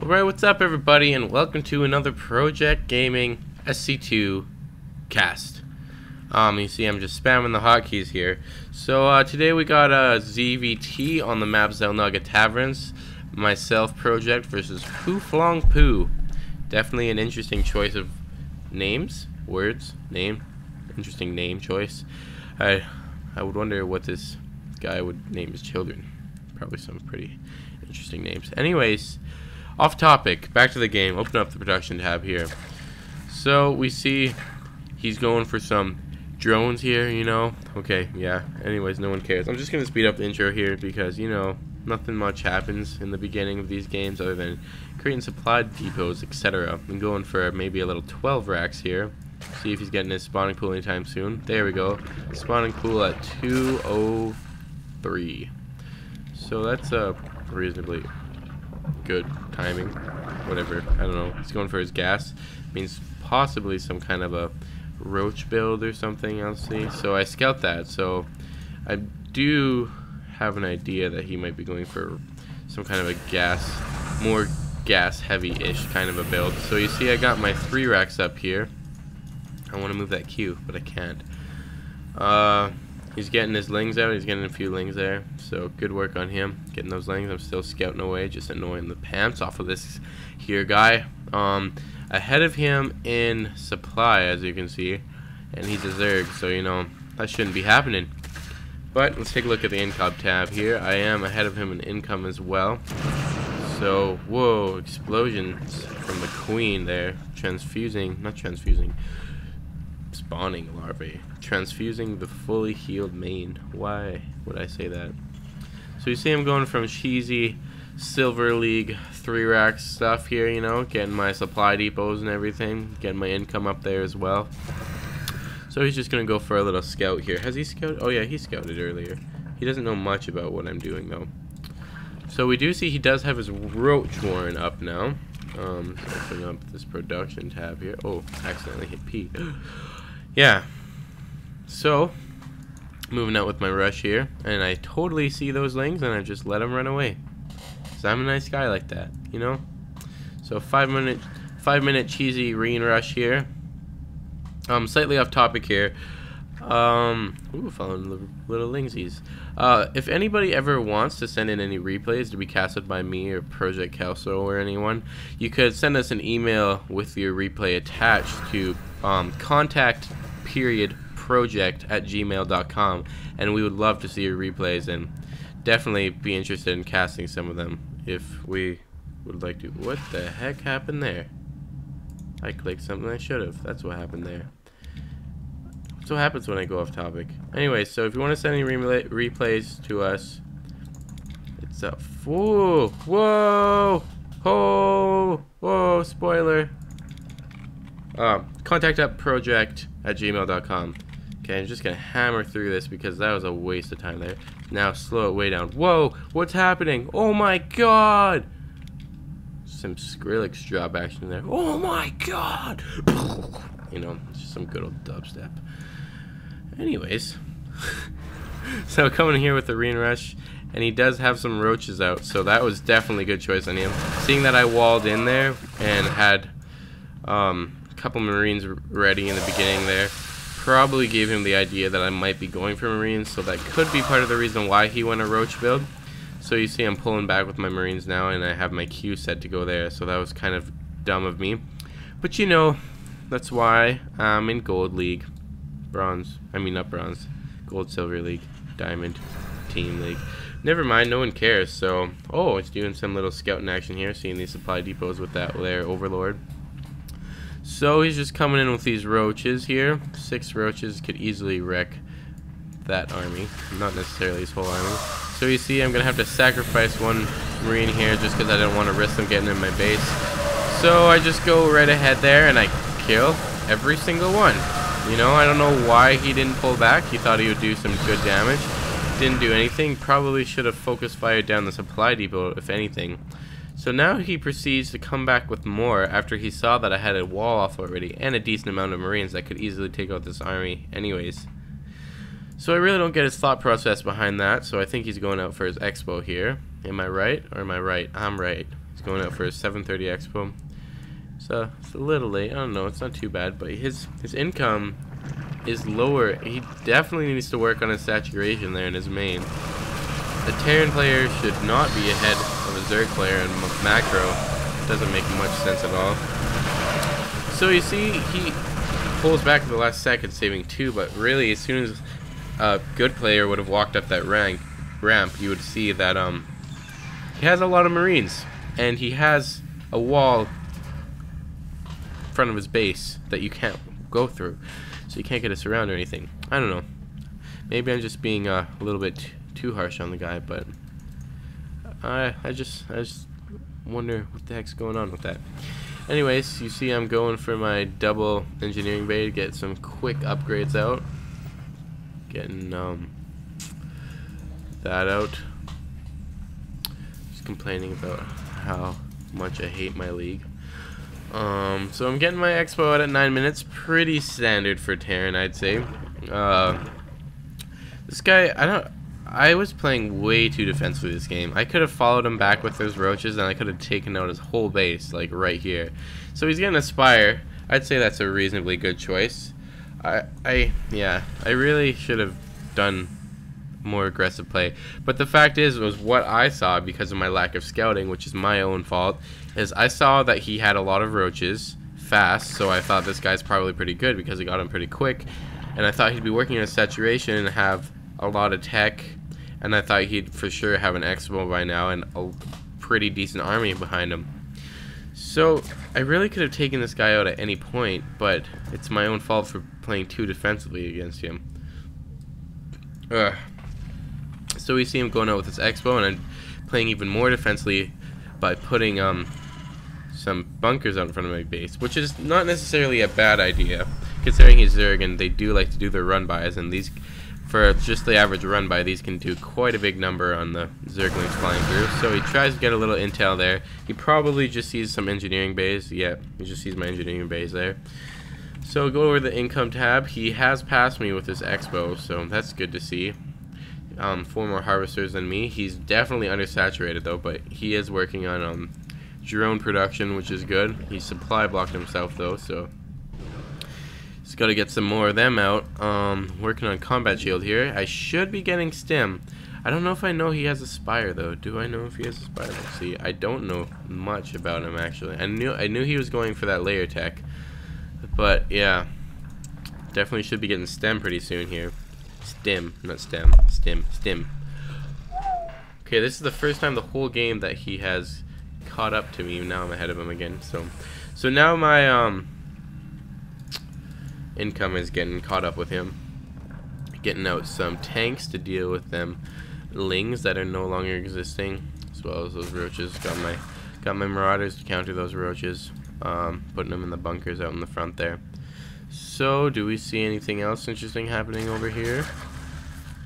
Alright, what's up everybody, and welcome to another ProjeKt Gaming SC2 cast. You see I'm just spamming the hotkeys here. So today we got ZVT on the map Xel'naga Taverns. Myself, ProjeKt versus WHOFLONGPOO. Definitely an interesting choice of names, words, name, interesting name choice. I would wonder what this guy would name his children. Probably some pretty interesting names. Anyways, off topic, back to the game. Open up the production tab here. So we see he's going for some drones here, you know. Okay, yeah. Anyways, no one cares. I'm just gonna speed up the intro here because, you know, nothing much happens in the beginning of these games other than creating supply depots, etc. I'm going for maybe a little 12 racks here. See if he's getting his spawning pool anytime soon. There we go. Spawning pool at 2:03. So that's a reasonably good timing. Whatever. I don't know. He's going for his gas. Means possibly some kind of a roach build or something, I'll see. So I scout that. So I do have an idea that he might be going for some kind of a more gas heavy-ish kind of a build. So you see I got my 3 racks up here. I want to move that queue, but I can't. He's getting his lings out. He's getting a few lings there. So good work on him. Getting those lings. I'm still scouting away, just annoying the pants off of this here guy. Ahead of him in supply, as you can see. And he's a Zerg, so you know, that shouldn't be happening. But let's take a look at the income tab here. I am ahead of him in income as well. So, whoa, explosions from the queen there. Spawning larvae. Transfusing the fully healed main. Why would I say that? So you see I'm going from cheesy Silver League 3 racks stuff here, you know, getting my supply depots and everything, getting my income up there as well. So he's just gonna go for a little scout here. Has he scouted? Oh yeah, he scouted earlier. He doesn't know much about what I'm doing though. So we do see he does have his roach warren up now. Open up this production tab here. Oh, accidentally hit P. Yeah. So moving out with my rush here, and I totally see those lings, and I just let them run away. Cause I'm a nice guy like that, you know. So 5 minute cheesy rain rush here. Slightly off topic here. Ooh, following little lingsies. If anybody ever wants to send in any replays to be casted by me or ProjeKt or anyone, you could send us an email with your replay attached to contact.projekt@gmail.com, and we would love to see your replays and definitely be interested in casting some of them if we would like to. What the heck happened there? I clicked something I should have. That's what happened there. That's what happens when I go off topic. Anyway, so if you want to send any replays to us, it's up. Whoa, whoa, oh, whoa, spoiler. Contact.projekt@gmail.com. Okay, I'm just gonna hammer through this because that was a waste of time there. Now slow it way down. Whoa, what's happening? Oh my god! Some Skrillex drop action there. Oh my god! You know, just some good old dubstep. Anyways, so coming here with the rain rush, and he does have some roaches out, so that was definitely a good choice on him. Seeing that I walled in there and had a couple Marines ready in the beginning there, probably gave him the idea that I might be going for Marines, so that could be part of the reason why he went a roach build. So you see I'm pulling back with my Marines now, and I have my Q set to go there, so that was kind of dumb of me. But you know, that's why I'm in Gold League. Bronze. I mean, not Bronze. Gold, Silver League. Diamond. Team League. Never mind, no one cares, so... Oh, it's doing some little scouting action here, seeing these supply depots with that there Overlord. So he's just coming in with these roaches here. 6 roaches could easily wreck that army. Not necessarily his whole army. So you see I'm going to have to sacrifice one Marine here just because I didn't want to risk them getting in my base. So I just go right ahead there and I kill every single one. You know, I don't know why he didn't pull back. He thought he would do some good damage. Didn't do anything. Probably should have focused fire down the supply depot, if anything. So now he proceeds to come back with more after he saw that I had a wall off already and a decent amount of Marines that could easily take out this army anyways. So I really don't get his thought process behind that, so I think he's going out for his expo here. Am I right? Or am I right? I'm right. He's going out for a 7:30 expo. So it's a little late. I don't know. It's not too bad, but his income is lower. He definitely needs to work on his saturation there in his main. A Terran player should not be ahead of a Zerg player in macro. Doesn't make much sense at all. So you see, he pulls back at the last second, saving 2, but really, as soon as a good player would have walked up that ramp, you would see that he has a lot of Marines, and he has a wall in front of his base that you can't go through, so you can't get us around or anything. I don't know. Maybe I'm just being a little bit too harsh on the guy, but I just wonder what the heck's going on with that. Anyways, you see I'm going for my double engineering bay to get some quick upgrades out. Getting that out. Just complaining about how much I hate my league. So I'm getting my expo out at 9 minutes. Pretty standard for Terran, I'd say. This guy, I was playing way too defensively this game. I could have followed him back with those roaches, and I could have taken out his whole base, like right here. So he's getting a Spire. I'd say that's a reasonably good choice. Yeah, I really should have done more aggressive play. But the fact is, was what I saw because of my lack of scouting, which is my own fault, is I saw that he had a lot of roaches fast, so I thought this guy's probably pretty good because he got him pretty quick. And I thought he'd be working on saturation and have a lot of tech, and I thought he'd for sure have an expo by now and a pretty decent army behind him. So I really could have taken this guy out at any point, but it's my own fault for playing too defensively against him. So we see him going out with his expo, and I'm playing even more defensively by putting some bunkers out in front of my base, which is not necessarily a bad idea considering he's Zerg and they do like to do their run-bys, and these, for just the average run-by, these can do quite a big number on the Zerglings flying through. So he tries to get a little intel there. He probably just sees some engineering bays. Yeah, he just sees my engineering bays there. So go over the income tab. He has passed me with his expo, so that's good to see. 4 more harvesters than me. He's definitely undersaturated though, but he is working on drone production, which is good. He supply blocked himself though, so just got to get some more of them out. Working on combat shield here. I should be getting stim. I don't know if I know he has a spire though. Do I know if he has a spire? Let's see. I don't know much about him actually. I knew he was going for that layer tech, but yeah, definitely should be getting stem pretty soon here. Stim, not stem. Stim. Okay, this is the first time the whole game that he has caught up to me. Now I'm ahead of him again. So now my income is getting caught up with him. Getting out some tanks to deal with them lings that are no longer existing, as well as those roaches. Got my marauders to counter those roaches. Putting them in the bunkers out in the front there. So, do we see anything else interesting happening over here?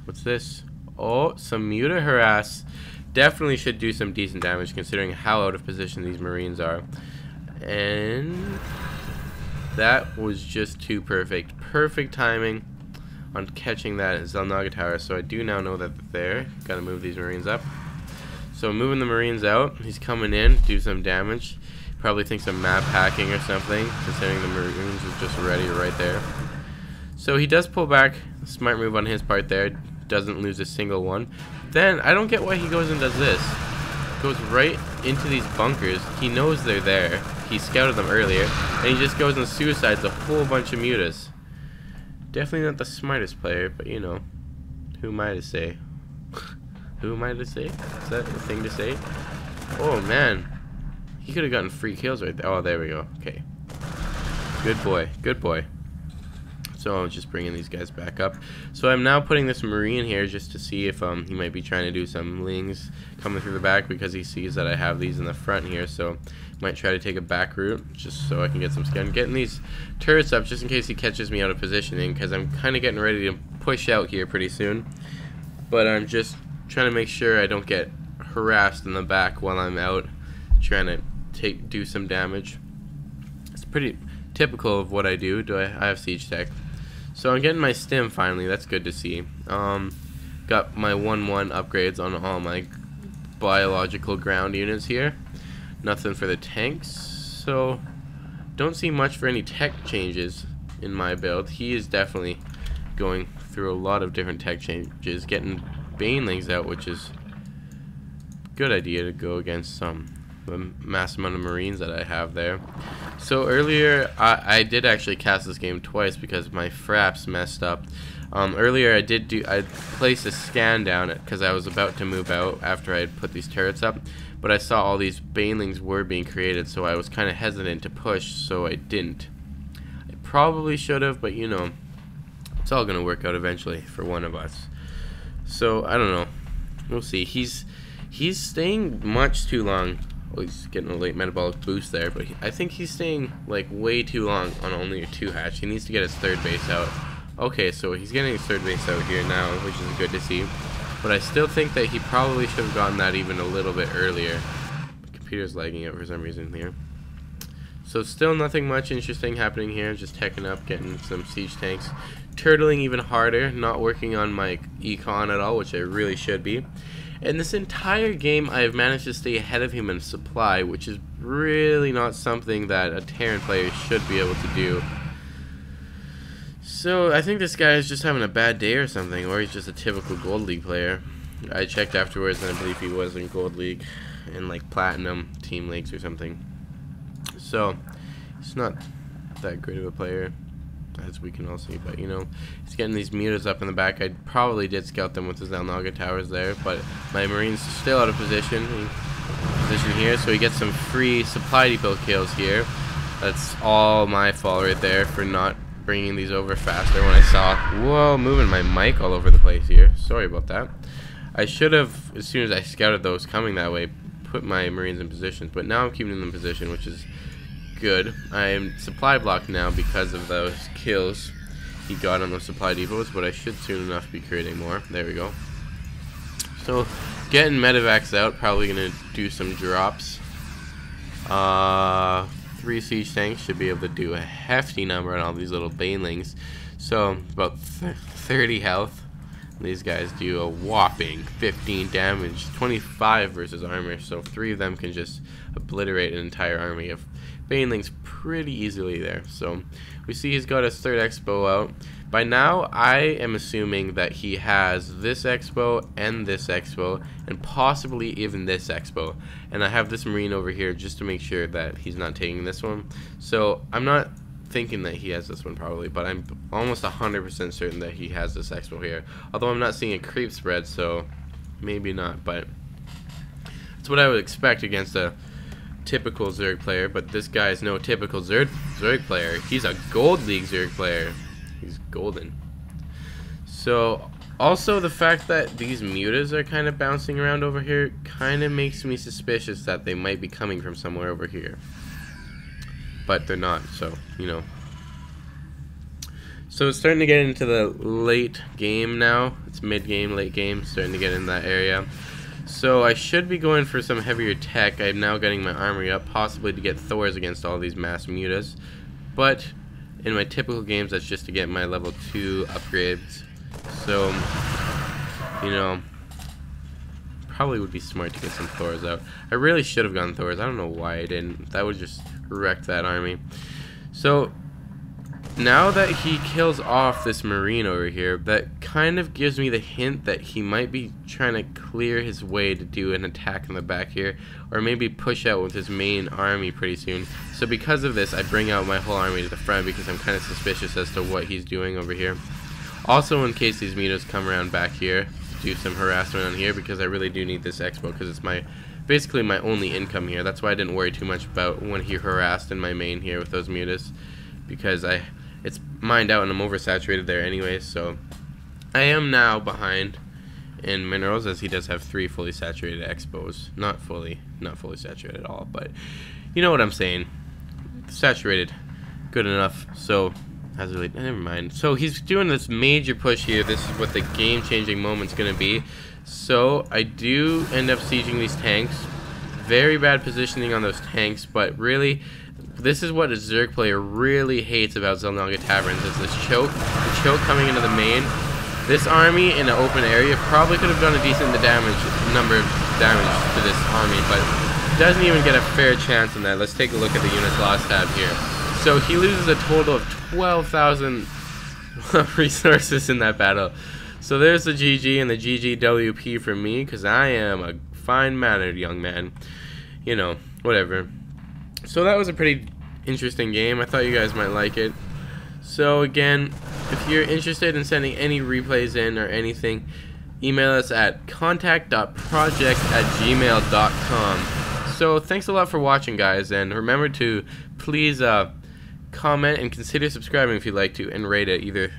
What's this? Oh, some Mutalisk Harass. Definitely should do some decent damage considering how out of position these Marines are. And that was just too perfect. Perfect timing on catching that Xel'naga Taverns. So I do now know that they're there. Gotta move these Marines up. So moving the Marines out. He's coming in, do some damage. Probably thinks I'm map hacking or something, considering the Marines is just ready right there. So he does pull back. Smart move on his part there. Doesn't lose a single one. Then I don't get why he goes and does this. Goes right into these bunkers. He knows they're there. He scouted them earlier, and he just goes and suicides a whole bunch of mutas. Definitely not the smartest player, but you know, who am I to say? Who am I to say? Is that a thing to say? Oh man. He could have gotten free kills right there. Oh, there we go. Okay. Good boy. Good boy. So I'm just bringing these guys back up. So I'm now putting this Marine here just to see if he might be trying to do some lings coming through the back, because he sees that I have these in the front here. So might try to take a back route just so I can get some skin. Getting these turrets up just in case he catches me out of positioning, because I'm kind of getting ready to push out here pretty soon. But I'm just trying to make sure I don't get harassed in the back while I'm out trying to do some damage. It's pretty typical of what I do. I have siege tech. So I'm getting my stim finally. That's good to see. Got my 1-1 upgrades on all my biological ground units here. Nothing for the tanks, so don't see much for any tech changes in my build. He is definitely going through a lot of different tech changes, getting banelings out, which is a good idea to go against the mass amount of marines that I have there. So earlier I did actually cast this game twice because my fraps messed up. Earlier I placed a scan down because I was about to move out after I had put these turrets up, but I saw all these banelings were being created, so I was kind of hesitant to push, so I didn't. I probably should have, but you know, it's all gonna work out eventually for one of us. So I don't know, we'll see. He's staying much too long. Oh, he's getting a late metabolic boost there, but I think he's staying like way too long on only a 2 hatch. He needs to get his 3rd base out. Okay, so he's getting his 3rd base out here now, which is good to see. But I still think that he probably should have gotten that even a little bit earlier. The computer's lagging out for some reason here. So still nothing much interesting happening here. Just teching up, getting some siege tanks. Turtling even harder, not working on my econ at all, which I really should be. And this entire game, I have managed to stay ahead of him in supply, which is really not something that a Terran player should be able to do. So I think this guy is just having a bad day or something, or he's just a typical Gold League player. I checked afterwards and I believe he was in Gold League, in like Platinum team leagues or something. So he's not that great of a player, as we can all see, but you know, he's getting these mutas up in the back. I probably did scout them with the Xel'naga Towers there, but my marines still out of position here, so he gets some free supply depot kills here. That's all my fault right there for not bringing these over faster when I saw, whoa, moving my mic all over the place here. Sorry about that. I should have, as soon as I scouted those coming that way, put my marines in positions, but now I'm keeping them in position, which is good. I am supply blocked now because of those kills he got on those supply depots, but I should soon enough be creating more. There we go. So getting medevacs out, probably gonna do some drops. 3 siege tanks should be able to do a hefty number on all these little banelings. So about 30 health. These guys do a whopping 15 damage, 25 versus armor, so 3 of them can just obliterate an entire army of banelings pretty easily there. So we see he's got his 3rd expo out. By now I am assuming that he has this expo and this expo and possibly even this expo, and I have this marine over here just to make sure that he's not taking this one. So I'm not thinking that he has this one probably, but I'm almost 100% certain that he has this expo here, although I'm not seeing a creep spread, so maybe not, but that's what I would expect against a typical Zerg player. But this guy is no typical Zerg player. He's a Gold League Zerg player. He's golden. So also the fact that these mutas are kind of bouncing around over here kind of makes me suspicious that they might be coming from somewhere over here, but they're not, so you know. So it's starting to get into the late game now. It's mid game, late game, starting to get in that area. So I should be going for some heavier tech. I'm now getting my armory up, possibly to get Thors against all these mass mutas. But in my typical games, that's just to get my level 2 upgrades. So, you know, probably would be smart to get some Thors out. I really should have gotten Thors. I don't know why I didn't. That would just wreck that army. So now that he kills off this marine over here, that kind of gives me the hint that he might be trying to clear his way to do an attack in the back here, or maybe push out with his main army pretty soon. So because of this, I bring out my whole army to the front because I'm kind of suspicious as to what he's doing over here. Also, in case these mutas come around back here, do some harassment on here, because I really do need this expo because it's basically my only income here. That's why I didn't worry too much about when he harassed in my main here with those mutas, because it's mined out and I'm oversaturated there anyway. So I am now behind in minerals, as he does have 3 fully saturated expos. Not fully saturated at all, but you know what I'm saying. Saturated, good enough. So never mind. So he's doing this major push here. This is what the game-changing moment's gonna be. So I do end up sieging these tanks. Very bad positioning on those tanks, but really, this is what a Zerg player really hates about Xel'naga Taverns, is this choke. The choke coming into the main. This army in an open area probably could have done a decent number of damage to this army, but doesn't even get a fair chance in that. Let's take a look at the units lost tab here. So he loses a total of 12,000 resources in that battle. So there's the GG and the GGWP for me, because I am a fine-mannered young man. You know, whatever. So that was a pretty interesting game. I thought you guys might like it. So again, if you're interested in sending any replays in or anything, email us at contact.projekt@gmail.com. So thanks a lot for watching, guys, and remember to please comment and consider subscribing if you'd like to, and rate it either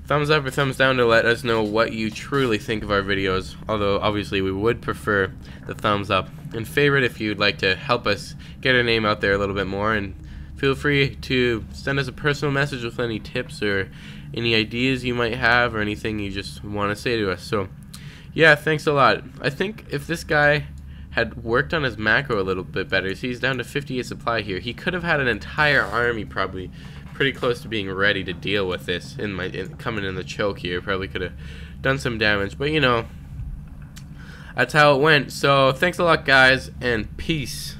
thumbs up or thumbs down to let us know what you truly think of our videos, although obviously we would prefer the thumbs up, and favorite if you'd like to help us get our name out there a little bit more. And feel free to send us a personal message with any tips or any ideas you might have or anything you just want to say to us. So yeah, thanks a lot. I think if this guy had worked on his macro a little bit better, see, he's down to 58 supply here, he could have had an entire army probably pretty close to being ready to deal with this coming in the choke here. Probably could have done some damage, but you know, that's how it went. So thanks a lot, guys, and peace.